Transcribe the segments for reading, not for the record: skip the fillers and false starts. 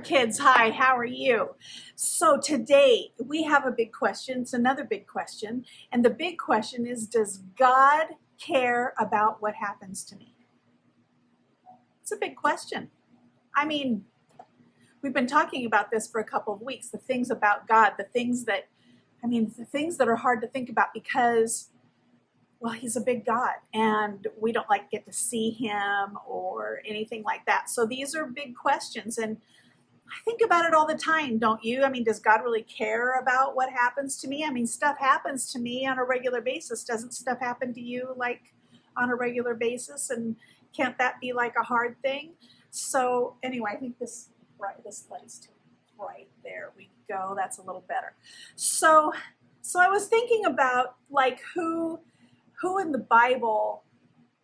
kids. Hi, how are you? So today we have a big question. It's another big question. And the big question is, does God care about what happens to me? It's a big question. I mean, we've been talking about this for a couple of weeks, the things about God, the things that are hard to think about because, well, he's a big God and we don't get to see him or anything like that. So these are big questions. And I think about it all the time, don't you? I mean, does God really care about what happens to me? I mean, stuff happens to me on a regular basis. Doesn't stuff happen to you on a regular basis? And can't that be a hard thing? So anyway, I think this lights too. Right, there we go. That's a little better. So I was thinking about who in the Bible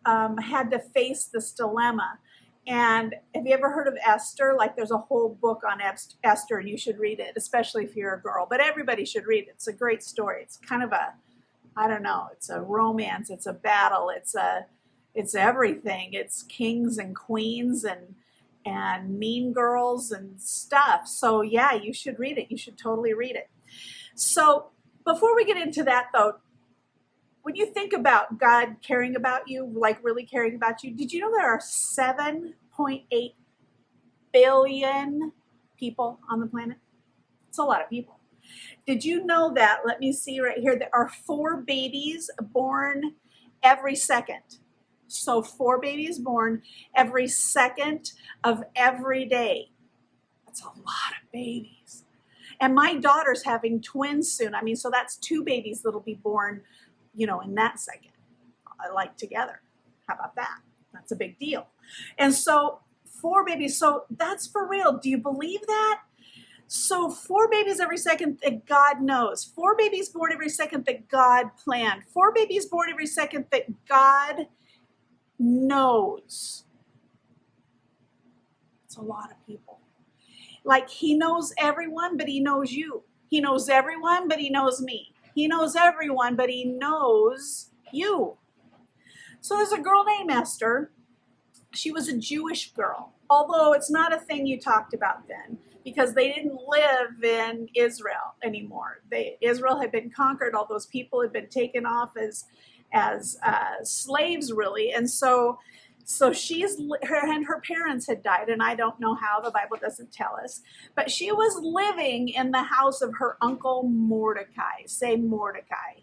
had to face this dilemma. And have you ever heard of Esther? There's a whole book on Esther, and you should read it, especially if you're a girl. But everybody should read it. It's a great story. It's kind of it's a romance. It's a battle. It's everything. It's kings and queens and mean girls and stuff. So yeah, you should read it. You should totally read it. So before we get into that, though, when you think about God caring about you, really caring about you, did you know there are 7.8 billion people on the planet? It's a lot of people. Did you know that, let me see right here, there are 4 babies born every second. So 4 babies born every second of every day. That's a lot of babies. And my daughter's having twins soon. So that's 2 babies that'll be born in that second, together. How about that? That's a big deal. And so 4 babies, so that's for real. Do you believe that? So 4 babies every second that God knows. 4 babies born every second that God planned. 4 babies born every second that God knows. It's a lot of people. He knows everyone, but he knows you. He knows everyone, but he knows me. He knows everyone, but he knows you. So there's a girl named Esther. She was a Jewish girl, although it's not a thing you talked about then because they didn't live in Israel anymore. Israel had been conquered. All those people had been taken off as slaves, really. And so her parents had died, and I don't know how, the Bible doesn't tell us, but she was living in the house of her uncle Mordecai. Say Mordecai.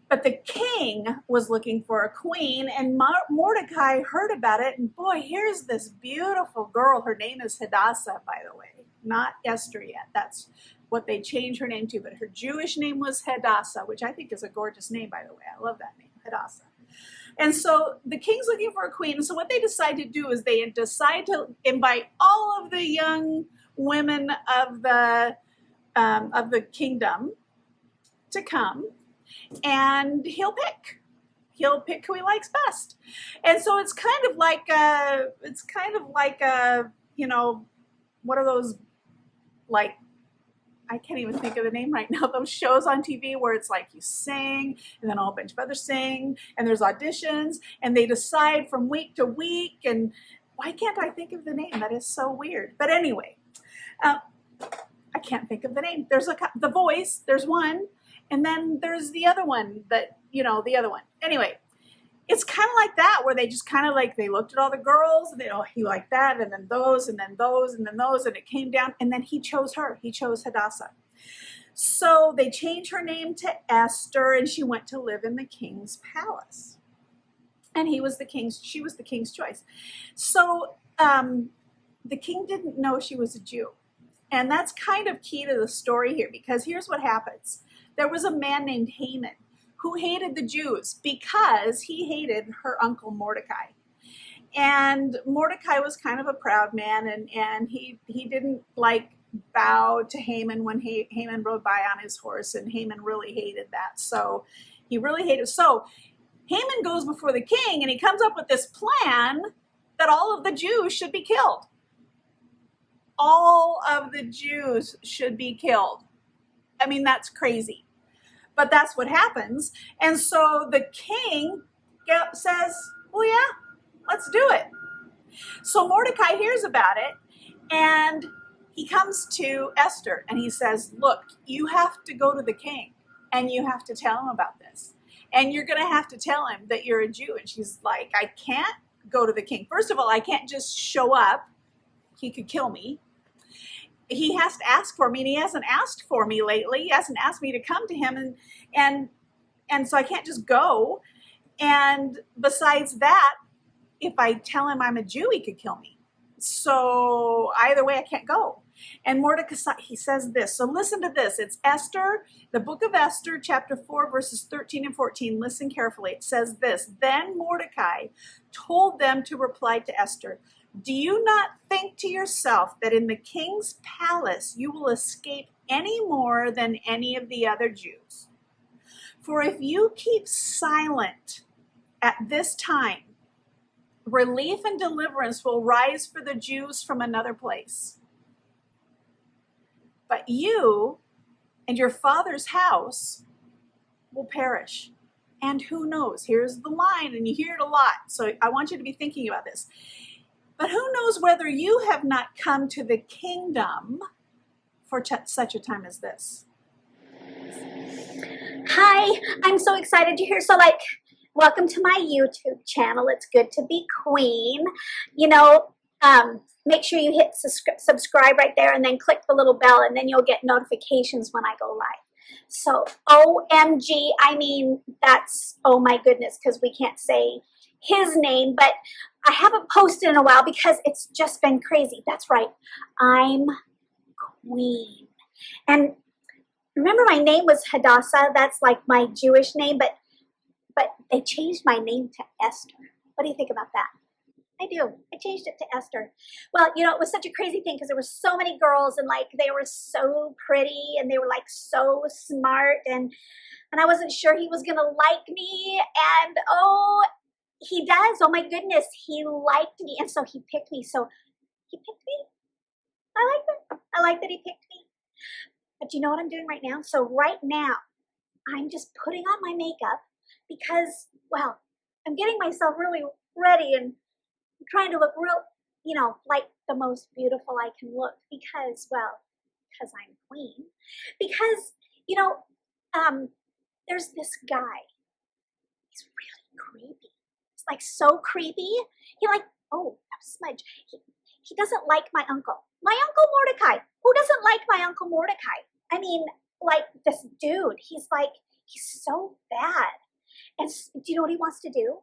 But the king was looking for a queen, and Mordecai heard about it, and boy, here's this beautiful girl. Her name is Hadassah, by the way, not Esther yet. That's what they changed her name to, but her Jewish name was Hadassah, which I think is a gorgeous name, by the way. I love that name, Hadassah. And so the king's looking for a queen. And so what they decide to do is they decide to invite all of the young women of the kingdom to come, and he'll pick who he likes best. And so it's kind of like what are those, I can't even think of the name right now, those shows on TV where it's you sing and then a whole bunch of others sing and there's auditions and they decide from week to week. And why can't I think of the name? That is so weird. But anyway, I can't think of the name. There's The Voice, there's one, and then there's the other one the other one. Anyway, it's kind of like that, where they just they looked at all the girls and he liked that, and then those, and then those, and then those, and it came down, and then he chose her. He chose Hadassah. So they changed her name to Esther, and she went to live in the king's palace. And she was the king's choice. So the king didn't know she was a Jew. And that's kind of key to the story here, because here's what happens. There was a man named Haman who hated the Jews because he hated her uncle Mordecai. And Mordecai was kind of a proud man, and he didn't bow to Haman when Haman rode by on his horse, and Haman really hated that. So he really hated. So Haman goes before the king, and he comes up with this plan that all of the Jews should be killed. All of the Jews should be killed. That's crazy. But that's what happens. And so the king says, well, yeah, let's do it. So Mordecai hears about it, And he comes to Esther and he says, look, you have to go to the king and you have to tell him about this. And you're going to have to tell him that you're a Jew. And she's like, I can't go to the king. First of all, I can't just show up. He could kill me. He has to ask for me, and he hasn't asked for me lately. He hasn't asked me to come to him, and so I can't just go. And besides that, if I tell him I'm a Jew, he could kill me. So either way, I can't go. And Mordecai, he says this. So listen to this. It's Esther, the book of Esther, chapter 4, verses 13 and 14. Listen carefully. It says this. Then Mordecai told them to reply to Esther, do you not think to yourself that in the king's palace you will escape any more than any of the other Jews? For if you keep silent at this time, relief and deliverance will rise for the Jews from another place. But you and your father's house will perish. And who knows? Here's the line, and you hear it a lot. So I want you to be thinking about this. But who knows whether you have not come to the kingdom for such a time as this? Hi, I'm so excited you're here. So welcome to my YouTube channel. It's good to be queen. Make sure you hit subscribe right there and then click the little bell and then you'll get notifications when I go live. So OMG, I mean, that's, oh my goodness, because we can't say his name, but I haven't posted in a while because it's just been crazy. That's right. I'm queen. And remember my name was Hadassah. That's like my Jewish name, but they changed my name to Esther. What do you think about that? I do. I changed it to Esther. Well, it was such a crazy thing because there were so many girls and they were so pretty and they were so smart and I wasn't sure he was going to like me. And he does. Oh my goodness. He liked me. And so he picked me. So he picked me. I like that. I like that he picked me. But you know what I'm doing right now? So right now, I'm just putting on my makeup because, well, I'm getting myself really ready and I'm trying to look real, like the most beautiful I can look because I'm queen. Because, there's this guy. He's really creepy. It's so creepy. He smudge. He doesn't like my uncle. My Uncle Mordecai. Who doesn't like my Uncle Mordecai? I mean, this dude, he's so bad. And do you know what he wants to do?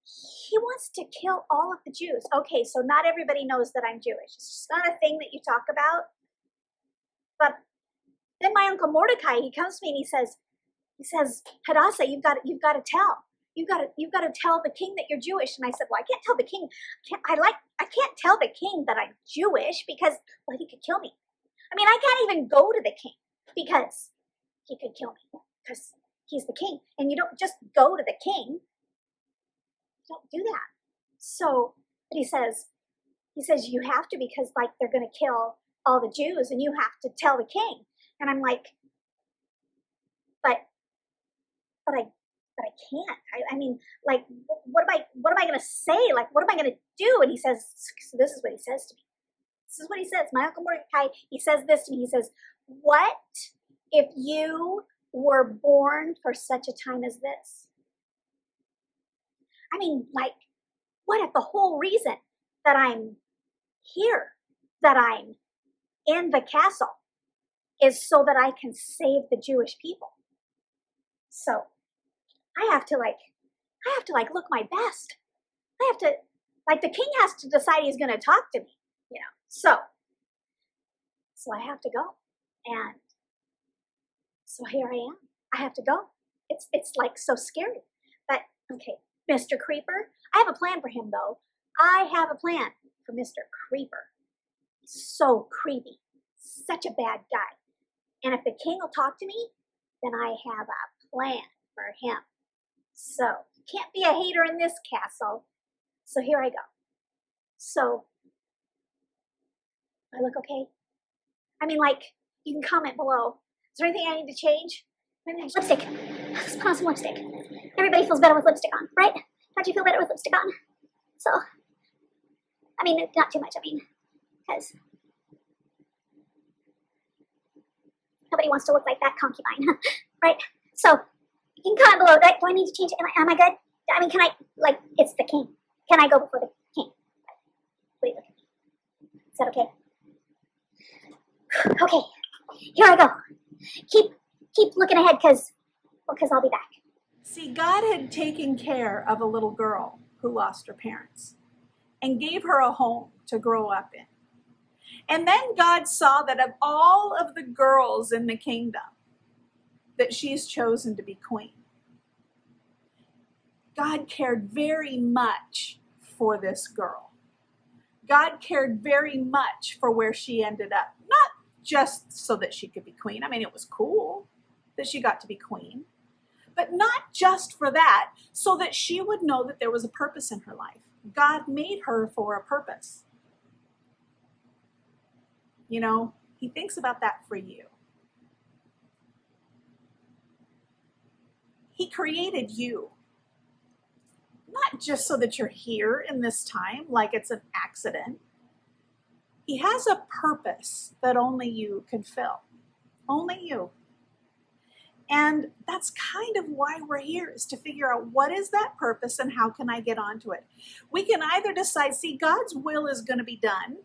He wants to kill all of the Jews. Okay, so not everybody knows that I'm Jewish. It's just not a thing that you talk about. But then my Uncle Mordecai, he comes to me and he says, Hadassah, you've got to tell. You've got to tell the king that you're Jewish. And I said, well, I can't tell the king. I can't tell the king that I'm Jewish because, well, he could kill me. I mean, I can't even go to the king because he could kill me because he's the king. And you don't just go to the king. You don't do that. So, but he says you have to because they're going to kill all the Jews and you have to tell the king. And I'm like, but I can't. I mean, what am I going to say? What am I going to do? And he says, so this is what he says to me. This is what he says. My Uncle Mordecai, he says this to me. He says, what if you were born for such a time as this? I mean, what if the whole reason that I'm here, that I'm in the castle, is so that I can save the Jewish people? So I have to look my best. I have to, the king has to decide he's going to talk to me, So I have to go. And so here I am. I have to go. It's so scary. But okay, Mr. Creeper, I have a plan for him though. I have a plan for Mr. Creeper. He's so creepy. Such a bad guy. And if the king will talk to me, then I have a plan for him. So, can't be a hater in this castle. So here I go. So, do I look okay? I mean, you can comment below. Is there anything I need to change? Lipstick. Let's put on some lipstick. Everybody feels better with lipstick on, right? Don't you feel better with lipstick on? So, I mean, not too much, because Nobody wants to look like that concubine, right? So you can comment below. Do I need to change it? Am I good? I mean, can I, like, it's the king. Can I go before the king? Wait, look at me. Is that okay? Okay, here I go. Keep looking ahead, because I'll be back. See, God had taken care of a little girl who lost her parents and gave her a home to grow up in. And then God saw that of all of the girls in the kingdom, that she's chosen to be queen. God cared very much for this girl. God cared very much for where she ended up. Not just so that she could be queen. I mean, it was cool that she got to be queen. But not just for that, so that she would know that there was a purpose in her life. God made her for a purpose. You know, he thinks about that for you. He created you. Not just so that you're here in this time, like it's an accident. He has a purpose that only you can fill. Only you. And that's kind of why we're here, is to figure out what is that purpose and how can I get onto it. We can either decide, see, God's will is going to be done,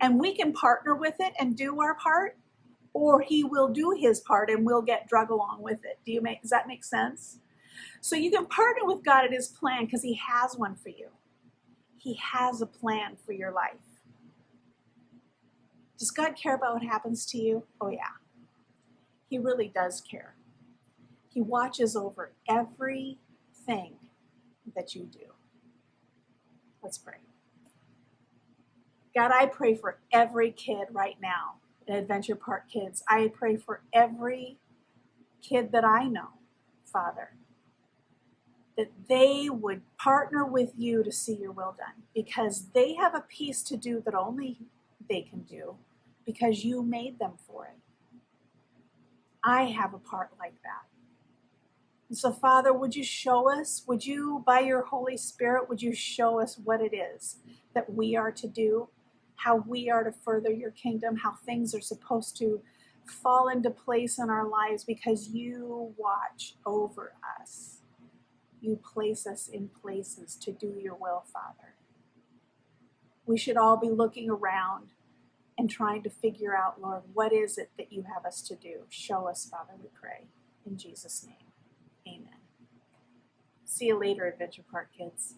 and we can partner with it and do our part, or he will do his part and we'll get drug along with it. Does that make sense? So you can partner with God at his plan because he has one for you. He has a plan for your life. Does God care about what happens to you? Oh yeah. He really does care. He watches over everything that you do. Let's pray. God, I pray for every kid right now in Adventure Park Kids. I pray for every kid that I know, Father, that they would partner with you to see your will done, because they have a piece to do that only they can do because you made them for it. I have a part like that. And so, Father, would you show us, would you, by your Holy Spirit, would you show us what it is that we are to do, how we are to further your kingdom, how things are supposed to fall into place in our lives because you watch over us. You place us in places to do your will, Father. We should all be looking around and trying to figure out, Lord, what is it that you have us to do? Show us, Father, we pray. In Jesus' name, amen. See you later, Adventure Park Kids.